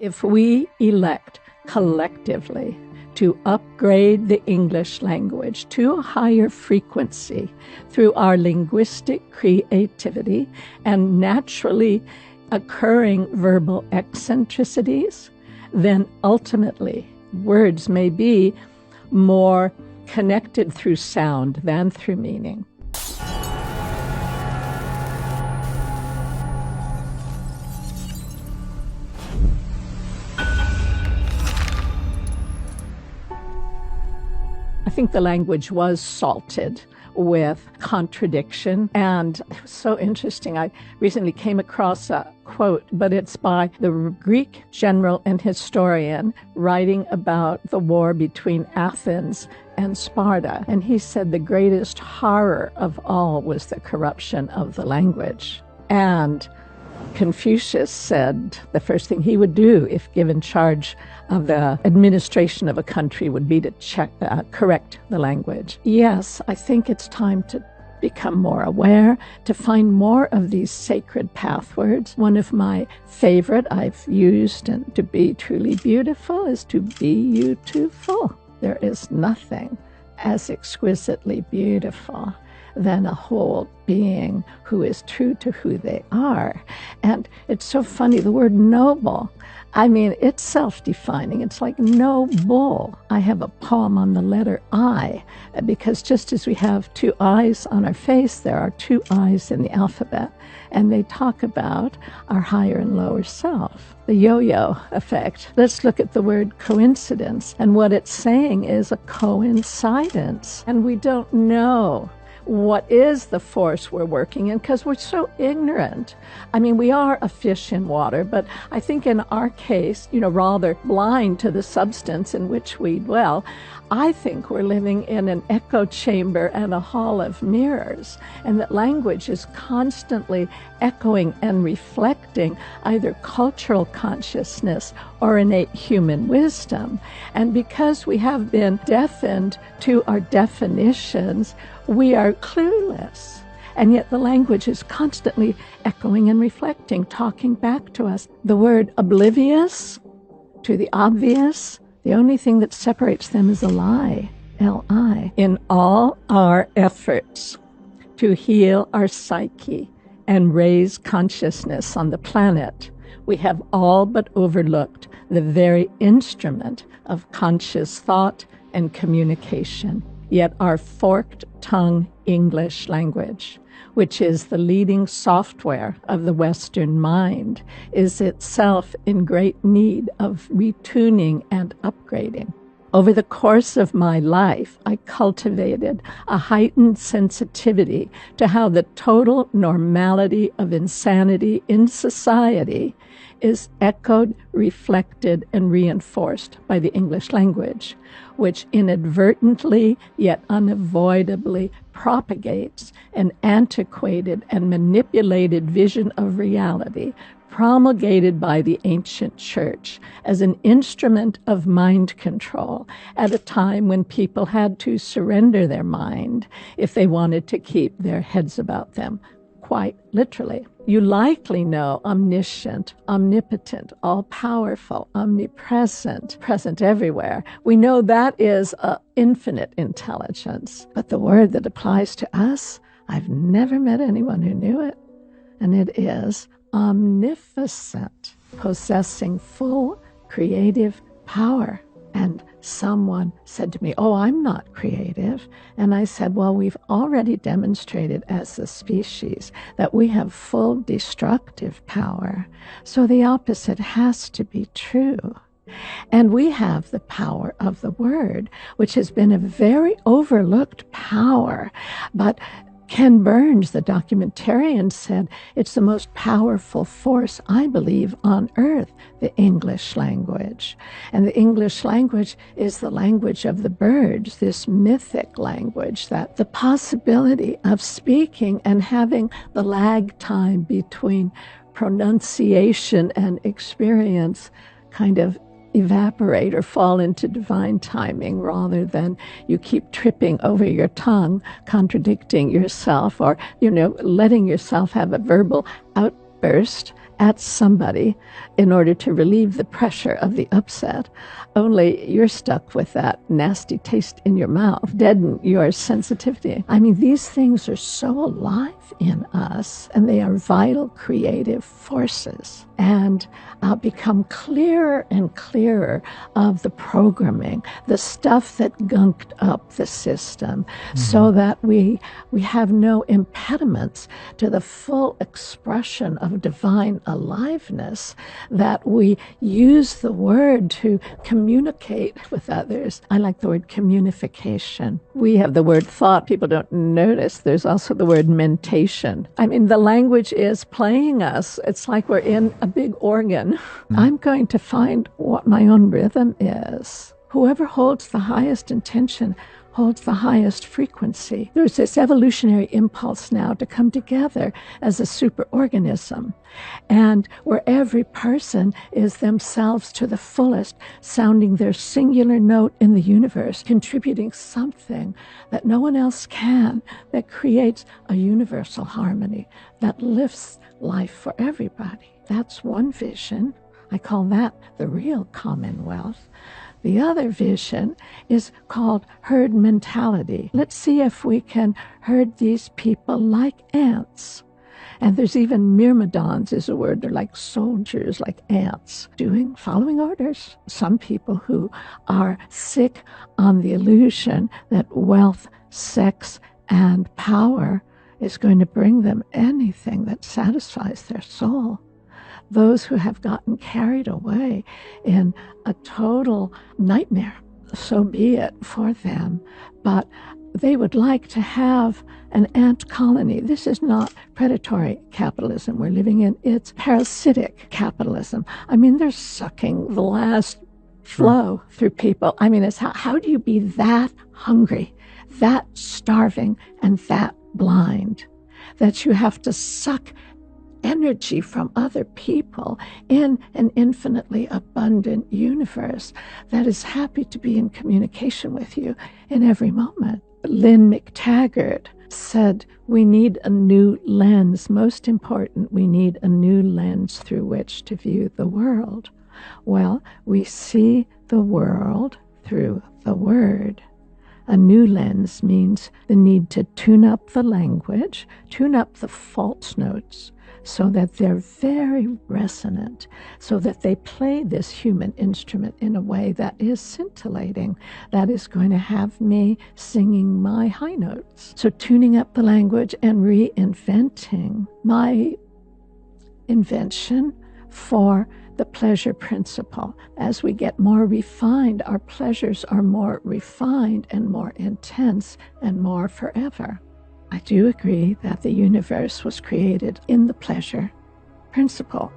If we elect collectively to upgrade the English language to a higher frequency through our linguistic creativity and naturally occurring verbal eccentricities, then ultimately words may be more connected through sound than through meaning. I think the language was salted with contradiction, and it was so interesting. I recently came across a quote, but it's by the Greek general and historian writing about the war between Athens and Sparta. And he said the greatest horror of all was the corruption of the language. And Confucius said the first thing he would do if given charge of the administration of a country would be to correct the language. Yes, I think it's time to become more aware, to find more of these sacred pathwords. One of my favorite I've used, and to be truly beautiful is to be beautiful. There is nothing as exquisitely beautiful than a whole being who is true to who they are. And it's so funny, the word noble, I mean, it's self-defining. It's like noble. I have a poem on the letter I, because just as we have two eyes on our face, there are two eyes in the alphabet, and they talk about our higher and lower self, the yo-yo effect. Let's look at the word coincidence, and what it's saying is a coincidence, and we don't know what is the force we're working in because we're so ignorant. I mean, we are a fish in water, but I think in our case, rather blind to the substance in which we dwell, I think we're living in an echo chamber and a hall of mirrors, and that language is constantly echoing and reflecting either cultural consciousness or innate human wisdom. And because we have been deafened to our definitions, we are clueless. And yet the language is constantly echoing and reflecting, talking back to us. The word oblivious to the obvious, the only thing that separates them is a lie, L-I. In all our efforts to heal our psyche and raise consciousness on the planet, we have all but overlooked the very instrument of conscious thought and communication. Yet our forked tongue English language, which is the leading software of the Western mind, is itself in great need of retuning and upgrading. Over the course of my life, I cultivated a heightened sensitivity to how the total normality of insanity in society is echoed, reflected, and reinforced by the English language, which inadvertently yet unavoidably propagates an antiquated and manipulated vision of reality promulgated by the ancient church as an instrument of mind control at a time when people had to surrender their mind if they wanted to keep their heads about them, quite literally. You likely know omniscient, omnipotent, all-powerful, omnipresent, present everywhere. We know that is infinite intelligence. But the word that applies to us, I've never met anyone who knew it, and it is omnificent, possessing full creative power. And someone said to me, "Oh, I'm not creative." And I said, well, we've already demonstrated as a species that we have full destructive power. So the opposite has to be true. And we have the power of the word, which has been a very overlooked power. But Ken Burns, the documentarian, said it's the most powerful force, I believe, on earth, the English language. And the English language is the language of the birds, this mythic language, that the possibility of speaking and having the lag time between pronunciation and experience kind of evaporate or fall into divine timing rather than you keep tripping over your tongue, contradicting yourself or, letting yourself have a verbal outburst at somebody in order to relieve the pressure of the upset, only you're stuck with that nasty taste in your mouth, deaden your sensitivity. I mean, these things are so alive in us, and they are vital creative forces, and become clearer and clearer of the programming, the stuff that gunked up the system, so that we have no impediments to the full expression of divine aliveness, that we use the word to communicate with others. I like the word communication. We have the word thought. People don't notice there's also the word mentation. I mean, the language is playing us. It's like we're in a big organ. I'm going to find what my own rhythm is. Whoever holds the highest intention holds the highest frequency. There's this evolutionary impulse now to come together as a superorganism, and where every person is themselves to the fullest, sounding their singular note in the universe, contributing something that no one else can, that creates a universal harmony that lifts life for everybody. That's one vision. I call that the real commonwealth. The other vision is called herd mentality. Let's see if we can herd these people like ants. And there's even myrmidons is a word. They're like soldiers, like ants, following orders. Some people who are sick on the illusion that wealth, sex, and power is going to bring them anything that satisfies their soul. Those who have gotten carried away in a total nightmare, so be it for them. But they would like to have an ant colony. This is not predatory capitalism we're living in. It's parasitic capitalism. I mean, they're sucking the last flow through people. I mean, it's how do you be that hungry, that starving, and that blind that you have to suck energy from other people in an infinitely abundant universe that is happy to be in communication with you in every moment? Lynn McTaggart said, we need a new lens. Most important, we need a new lens through which to view the world. Well, we see the world through the word. A new lens means the need to tune up the language, tune up the false notes, so that they're very resonant, so that they play this human instrument in a way that is scintillating, that is going to have me singing my high notes. So tuning up the language and reinventing my invention for the pleasure principle. As we get more refined, our pleasures are more refined and more intense and more forever. I do agree that the universe was created in the pleasure principle.